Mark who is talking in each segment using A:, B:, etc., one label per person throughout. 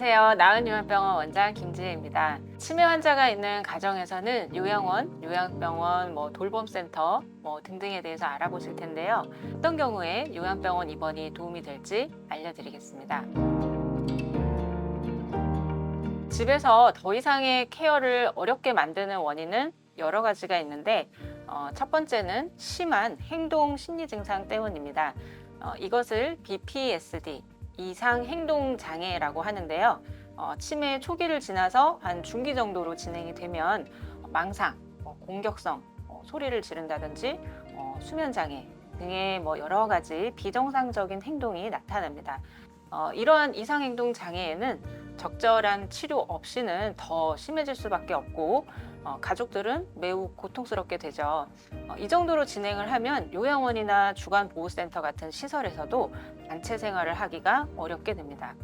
A: 안녕하세요. 나은요양병원 원장 김지혜입니다. 치매 환자가 있는 가정에서는 요양원, 요양병원, 돌봄센터 등등에 대해서 알아보실 텐데요. 어떤 경우에 요양병원 입원이 도움이 될지 알려드리겠습니다. 집에서 더 이상의 케어를 어렵게 만드는 원인은 여러 가지가 있는데 첫 번째는 심한 행동 심리 증상 때문입니다. 이것을 BPSD, 이상 행동 장애라고 하는데요. 치매 초기를 지나서 한 중기 정도로 진행이 되면 망상, 공격성, 소리를 지른다든지 수면 장애 등의 여러 가지 비정상적인 행동이 나타납니다. 이러한 이상 행동 장애에는 적절한 치료 없이는 더 심해질 수밖에 없고 가족들은 매우 고통스럽게 되죠. 이 정도로 진행을 하면 요양원이나 주간보호센터 같은 시설에서도 단체 생활을 하기가 어렵게 됩니다.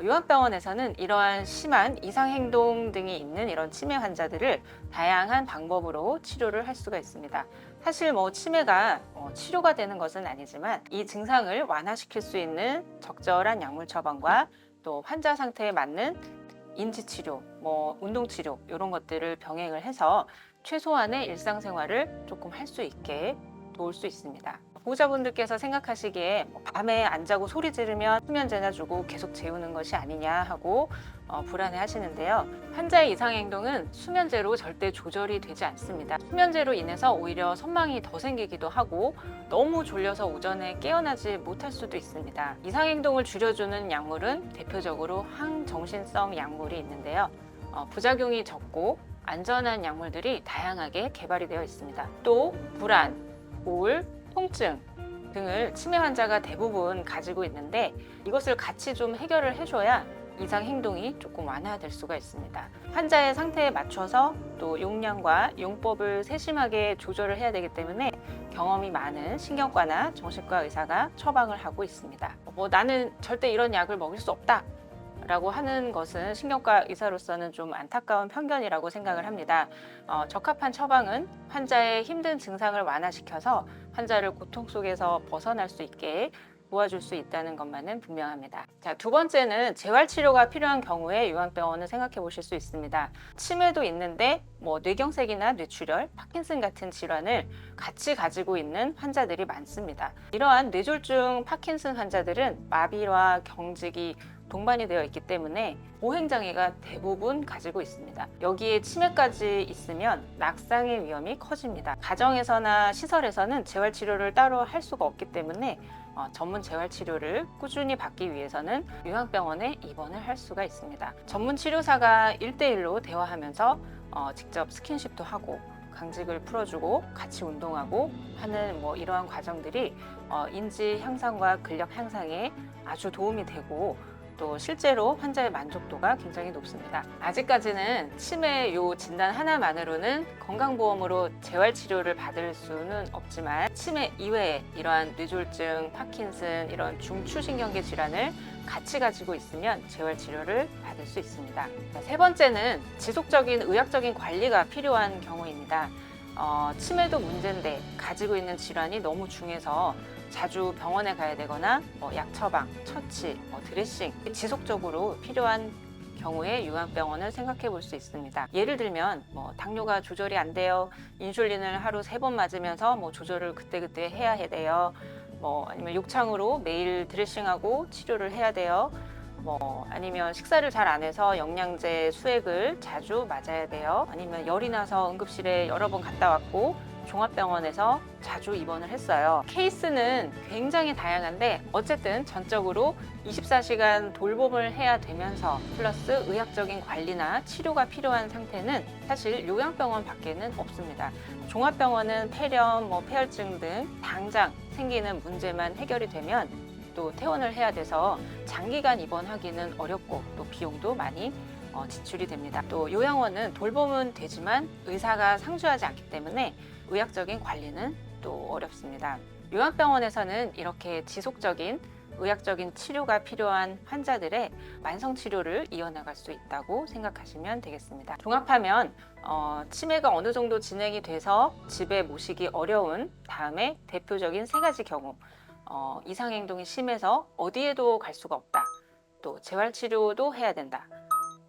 A: 요양병원에서는 이러한 심한 이상행동 등이 있는 이런 치매 환자들을 다양한 방법으로 치료를 할 수가 있습니다. 사실 치매가 치료가 되는 것은 아니지만 이 증상을 완화시킬 수 있는 적절한 약물 처방과 또 환자 상태에 맞는 인지치료, 운동치료 이런 것들을 병행을 해서 최소한의 일상생활을 조금 할 수 있게 도울 수 있습니다. 보호자분들께서 생각하시기에 밤에 안 자고 소리 지르면 수면제나 주고 계속 재우는 것이 아니냐 하고 불안해 하시는데요. 환자의 이상행동은 수면제로 절대 조절이 되지 않습니다. 수면제로 인해서 오히려 선망이 더 생기기도 하고 너무 졸려서 오전에 깨어나지 못할 수도 있습니다. 이상행동을 줄여주는 약물은 대표적으로 항정신성 약물이 있는데요. 부작용이 적고 안전한 약물들이 다양하게 개발이 되어 있습니다. 또 불안, 우울, 통증 등을 치매 환자가 대부분 가지고 있는데 이것을 같이 좀 해결을 해줘야 이상 행동이 조금 완화될 수가 있습니다. 환자의 상태에 맞춰서 또 용량과 용법을 세심하게 조절을 해야 되기 때문에 경험이 많은 신경과나 정신과 의사가 처방을 하고 있습니다. 나는 절대 이런 약을 먹일 수 없다 라고 하는 것은 신경과 의사로서는 좀 안타까운 편견이라고 생각을 합니다. 적합한 처방은 환자의 힘든 증상을 완화시켜서 환자를 고통 속에서 벗어날 수 있게 도와줄 수 있다는 것만은 분명합니다. 자, 두 번째는 재활치료가 필요한 경우에 요양병원을 생각해 보실 수 있습니다. 치매도 있는데 뇌경색이나 뇌출혈, 파킨슨 같은 질환을 같이 가지고 있는 환자들이 많습니다. 이러한 뇌졸중 파킨슨 환자들은 마비와 경직이 동반이 되어 있기 때문에 보행장애가 대부분 가지고 있습니다. 여기에 치매까지 있으면 낙상의 위험이 커집니다. 가정에서나 시설에서는 재활치료를 따로 할 수가 없기 때문에 전문 재활치료를 꾸준히 받기 위해서는 요양병원에 입원을 할 수가 있습니다. 전문 치료사가 1대1로 대화하면서 직접 스킨십도 하고 강직을 풀어주고 같이 운동하고 하는 이러한 과정들이 인지 향상과 근력 향상에 아주 도움이 되고 또 실제로 환자의 만족도가 굉장히 높습니다. 아직까지는 치매 요 진단 하나만으로는 건강보험으로 재활치료를 받을 수는 없지만 치매 이외에 이러한 뇌졸중, 파킨슨 이런 중추신경계 질환을 같이 가지고 있으면 재활치료를 받을 수 있습니다. 세 번째는 지속적인 의학적인 관리가 필요한 경우입니다. 치매도 문제인데 가지고 있는 질환이 너무 중해서 자주 병원에 가야 되거나 약 처방, 처치, 드레싱 지속적으로 필요한 경우에 요양병원을 생각해 볼 수 있습니다. 예를 들면 당뇨가 조절이 안 돼요. 인슐린을 하루 3번 맞으면서 조절을 그때그때 해야 돼요. 아니면 욕창으로 매일 드레싱하고 치료를 해야 돼요. 아니면 식사를 잘 안 해서 영양제 수액을 자주 맞아야 돼요. 아니면 열이 나서 응급실에 여러 번 갔다 왔고 종합병원에서 자주 입원을 했어요. 케이스는 굉장히 다양한데 어쨌든 전적으로 24시간 돌봄을 해야 되면서 플러스 의학적인 관리나 치료가 필요한 상태는 사실 요양병원 밖에는 없습니다. 종합병원은 폐렴, 폐혈증 등 당장 생기는 문제만 해결이 되면 또 퇴원을 해야 돼서 장기간 입원하기는 어렵고 또 비용도 많이 지출이 됩니다. 또 요양원은 돌봄은 되지만 의사가 상주하지 않기 때문에 의학적인 관리는 또 어렵습니다. 요양병원에서는 이렇게 지속적인 의학적인 치료가 필요한 환자들의 만성치료를 이어나갈 수 있다고 생각하시면 되겠습니다. 종합하면 치매가 어느 정도 진행이 돼서 집에 모시기 어려운 다음에 대표적인 3가지 경우 이상행동이 심해서 어디에도 갈 수가 없다. 또 재활치료도 해야 된다.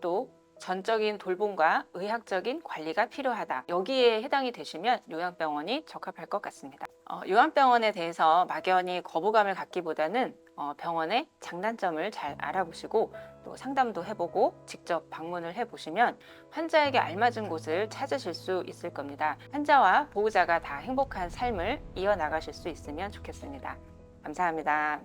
A: 또 전적인 돌봄과 의학적인 관리가 필요하다. 여기에 해당이 되시면 요양병원이 적합할 것 같습니다. 요양병원에 대해서 막연히 거부감을 갖기보다는 병원의 장단점을 잘 알아보시고 또 상담도 해보고 직접 방문을 해보시면 환자에게 알맞은 곳을 찾으실 수 있을 겁니다. 환자와 보호자가 다 행복한 삶을 이어나가실 수 있으면 좋겠습니다. 감사합니다.